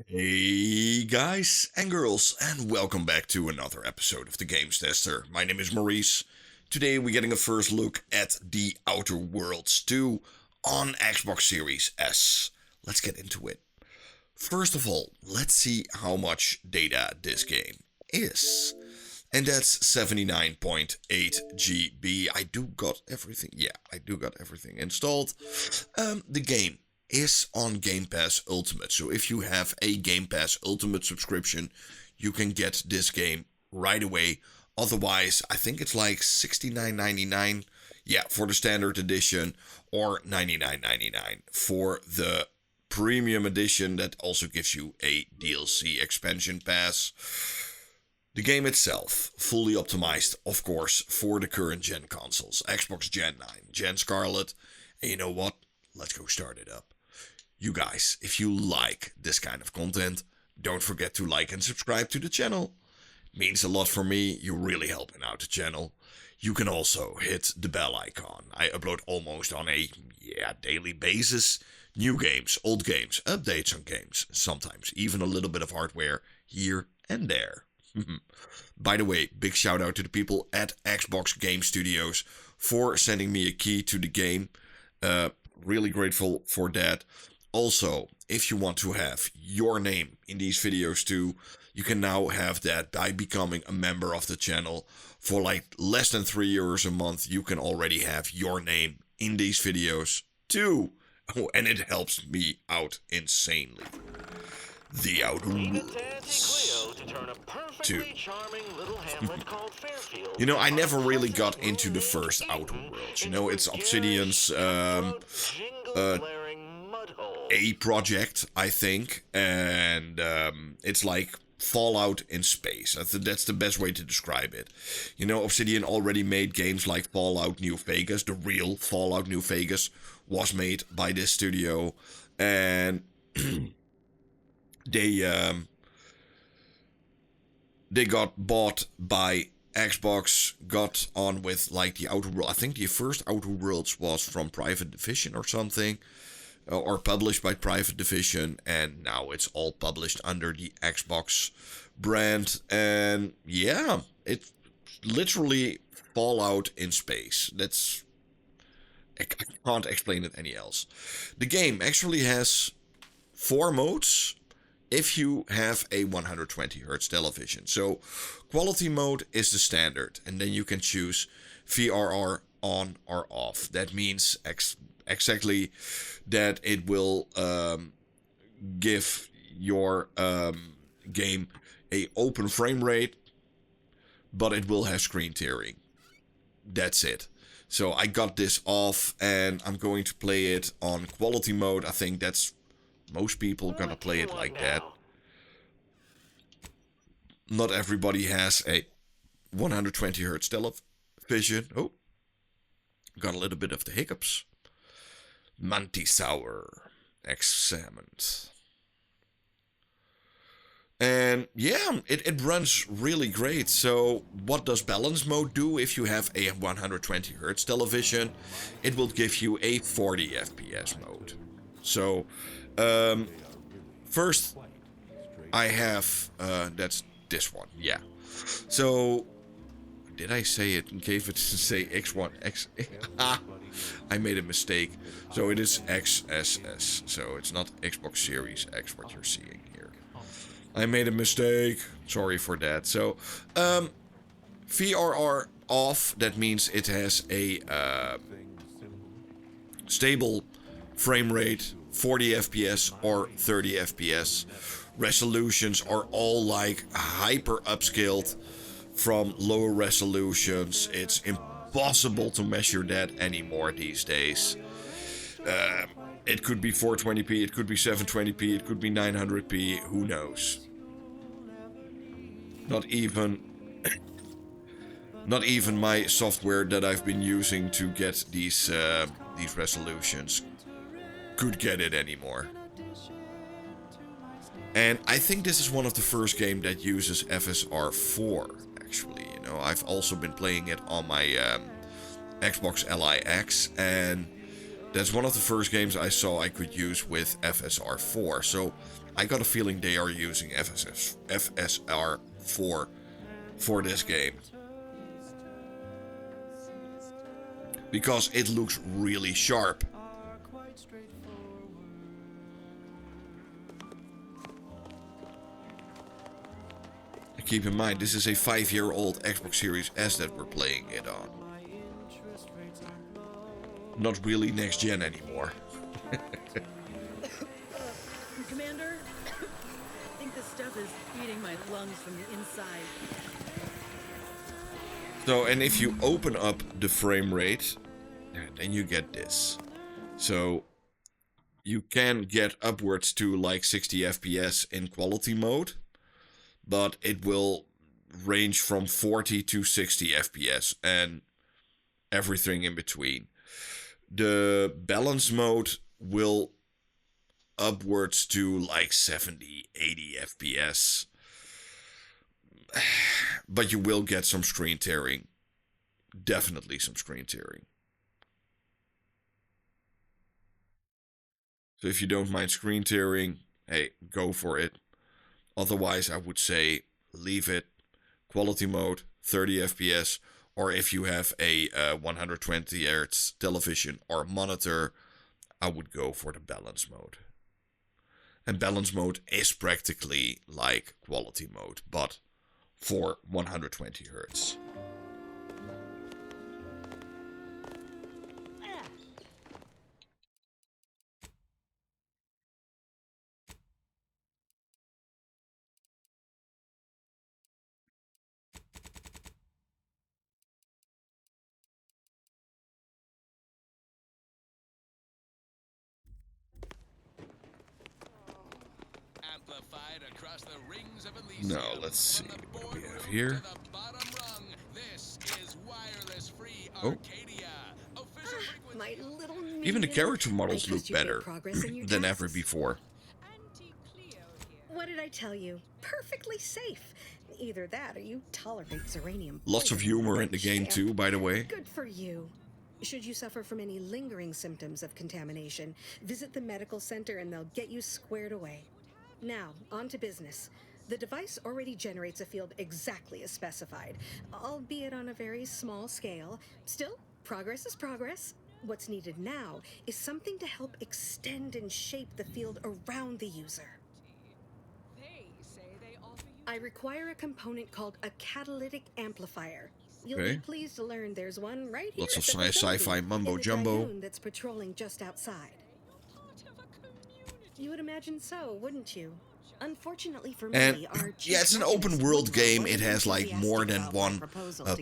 Hey guys and girls, and welcome back to another episode of the Games Tester. My name is Maurice. Today we're getting a first look at The Outer Worlds 2 on Xbox Series S. Let's get into it. First of all, let's see how much data this game is. And that's 79.8 GB. I do got everything. Yeah, I do got everything installed. The game is on Game Pass Ultimate. So if you have a Game Pass Ultimate subscription, you can get this game right away. Otherwise, I think it's like $69.99, yeah, for the standard edition, or $99.99 for the premium edition that also gives you a DLC expansion pass. The game itself, fully optimized, of course, for the current gen consoles. Xbox Gen 9, Gen Scarlet, and you know what? Let's go start it up. You guys, if you like this kind of content, don't forget to like and subscribe to the channel. Means a lot for me, you're really helping out the channel. You can also hit the bell icon. I upload almost on a daily basis. New games, old games, updates on games, sometimes even a little bit of hardware here and there. By the way, big shout out to the people at Xbox Game Studios for sending me a key to the game. Really grateful for that. Also, if you want to have your name in these videos too, you can now have that by becoming a member of the channel. For like less than €3 a month, you can already have your name in these videos too. Oh, and it helps me out insanely. The Outer Worlds 2. You know, I never really got into the first Outer Worlds. You know, it's Obsidian's a project, I think, and it's like Fallout in space. That's the best way to describe it. You know, Obsidian already made games like Fallout New Vegas. The real Fallout New Vegas was made by this studio, and they got bought by Xbox, got on with like the Outer Worlds. I think the first Outer Worlds was from Private Division or something, or published by Private Division, and now it's all published under the Xbox brand. And yeah, it's literally Fallout in space. I can't explain it any else. The game actually has 4 modes if you have a 120Hz television. So quality mode is the standard, and then you can choose VRR on or off. That means exactly that it will give your game a open frame rate, but it will have screen tearing. That's it. So I got this off, and I'm going to play it on quality mode. I think that's most people gonna play it like that. Not everybody has a 120Hz television. Oh, got a little bit of the hiccups. Mantisour examined. And yeah, it runs really great. So what does balance mode do if you have a 120Hz television? It will give you a 40 FPS mode. So first I have that's this one, yeah. So did I say it in case it doesn't say X1 X? I made a mistake. So it is XSS. So it's not Xbox Series X what you're seeing here. I made a mistake. Sorry for that. So VRR off. That means it has a stable frame rate, 40 FPS or 30 FPS. Resolutions are all like hyper upscaled from lower resolutions. It's impossible to measure that anymore these days. It could be 420p, it could be 720p, it could be 900p, who knows. Not even my software that I've been using to get these resolutions could get it anymore. And I think this is one of the first games that uses FSR4, actually. You know, I've also been playing it on my Xbox LIX, and That's one of the first games I saw I could use with FSR4, so I got a feeling they are using FSR4 for this game. Because it looks really sharp. And keep in mind, this is a 5-year-old Xbox Series S that we're playing it on. Not really next gen anymore. Commander, I think this stuff is eating my lungs from the inside. So, and if you open up the frame rate, then you get this. So, you can get upwards to like 60 FPS in quality mode, but it will range from 40 to 60 FPS and everything in between. The balance mode will upwards to like 70, 80 FPS. But you will get some screen tearing. Definitely some screen tearing. So if you don't mind screen tearing, hey, go for it. Otherwise, I would say leave it. Quality mode, 30 FPS. Or if you have a 120 Hz television or monitor, I would go for the balance mode. And balance mode is practically like quality mode, but for 120 Hz. Now let's see what we have here. Oh. Even the character models look better than ever before. What did I tell you? Perfectly safe. Either that or you tolerate Zeranium. Lots of humor in the game too, by the way. Good for you. Should you suffer from any lingering symptoms of contamination, visit the medical center and they'll get you squared away. Now, on to business. The device already generates a field exactly as specified, albeit on a very small scale. Still, progress is progress. What's needed now is something to help extend and shape the field around the user. I require a component called a catalytic amplifier. You'll be pleased to learn there's one right here. Lots of sci-fi mumbo jumbo. That's patrolling just outside. You would imagine so, wouldn't you? Unfortunately for me, yeah, it's an open world game. It has like more than one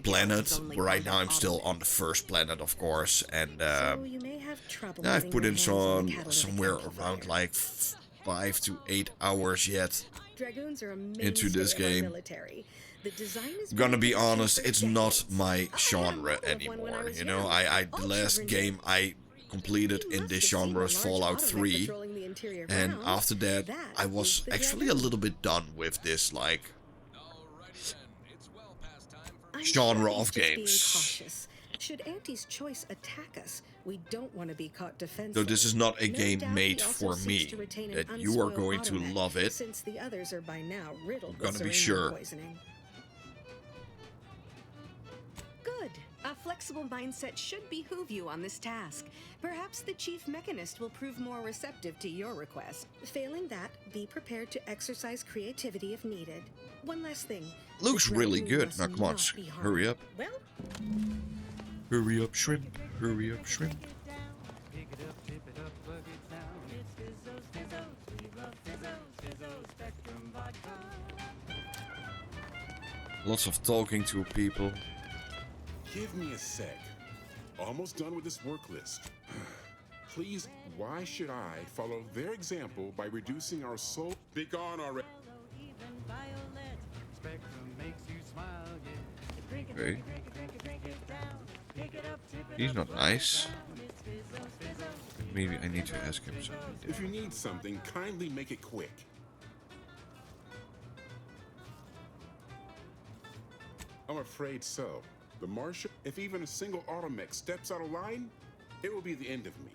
planet. Right now I'm still on the first planet, of course, and I've put in somewhere around like 5 to 8 hours yet into this game. I'm gonna be honest, it's not my genre anymore. You know, the last game I completed in this genre is Fallout 3, and after that I was actually a little bit done with this like genre of games. Should Auntie's choice attack us, we don't want to be caught defenseless. So this is not a game made for me. That you are going to love it. Since the others are by now riddled I'm gonna be sure. Poisoning. Good. A flexible mindset should behoove you on this task. Perhaps the chief mechanist will prove more receptive to your request. Failing that, be prepared to exercise creativity if needed. One last thing. Looks really good. Now come on, hurry up. Well, hurry up, shrimp. Hurry up, shrimp. Lots of talking to people. Give me a sec. Almost done with this work list. Please, why should I follow their example by reducing our soul? Be gone already. Okay. He's not nice. Maybe I need to ask him something. If you need something, kindly make it quick. I'm afraid so. The Marshal, if even a single automech steps out of line, it will be the end of me.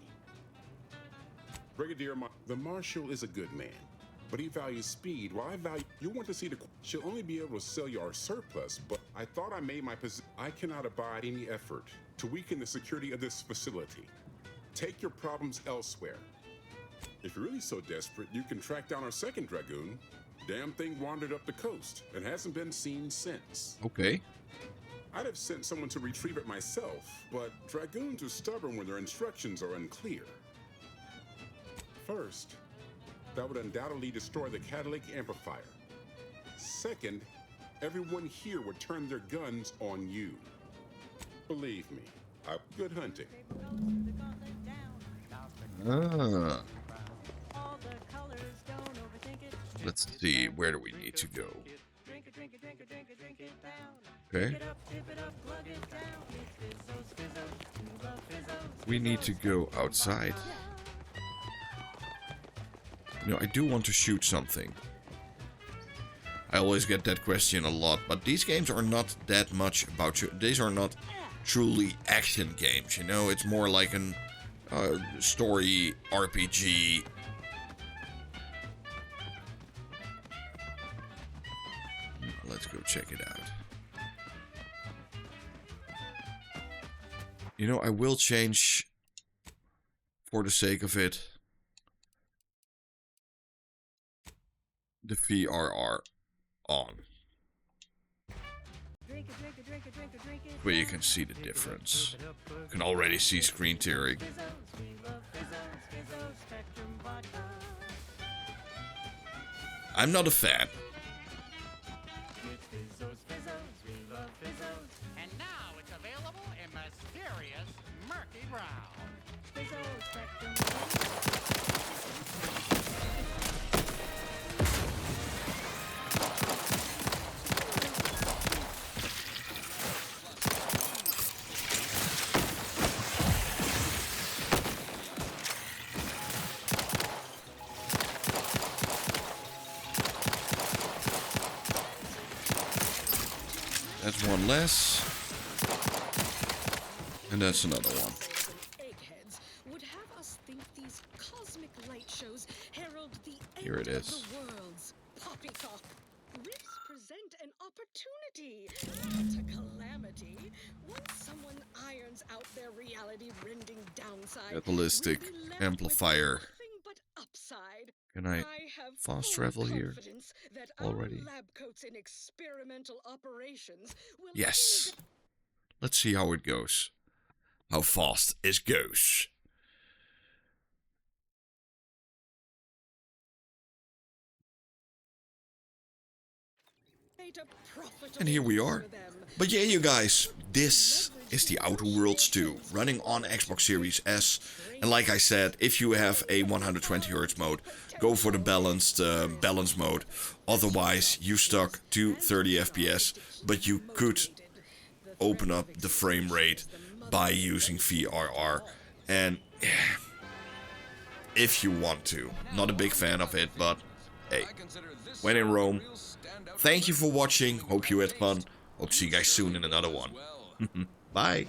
The Marshal is a good man, but he values speed while I value. You want to see the. She'll only be able to sell you our surplus, but I thought I made my position. I cannot abide any effort to weaken the security of this facility. Take your problems elsewhere. If you're really so desperate, you can track down our second Dragoon. Damn thing wandered up the coast and hasn't been seen since. Okay. I'd have sent someone to retrieve it myself, but Dragoons are stubborn when their instructions are unclear. First, that would undoubtedly destroy the catalytic amplifier. Second, everyone here would turn their guns on you. Believe me, good hunting. Ah. Let's see, where do we need to go? Okay. We need to go outside. You know, I do want to shoot something. I always get that question a lot, but these games are not that much about you. These are not truly action games, you know? It's more like an story RPG. Let's go check it out. You know, I will change, for the sake of it, the VRR on. Where you can see the difference. You can already see screen tearing. I'm not a fan. And now it's available in mysterious murky brown. That's one less. And that's another one. Eggheads would have us think these cosmic light shows herald the Here it end is. of the world's poppycock. Rifts present an opportunity, not a calamity. Once someone irons out their reality-rending downside, Catalytic we'll be left amplifier. with nothing but upside. Can I have fast full travel here confidence that already? Our lab coats in experimental operations will Yes. Let's see how it goes. How fast it goes. And here we are. But yeah, you guys, this is the Outer Worlds 2, running on Xbox Series S. And like I said, if you have a 120Hz mode, go for the balanced balance mode. Otherwise, you stuck to 30 FPS, but you could open up the frame rate by using VRR. And if you want to. Not a big fan of it, but hey, when in Rome. Thank you for watching. Hope you had fun. Hope to see you guys soon in another one. Bye.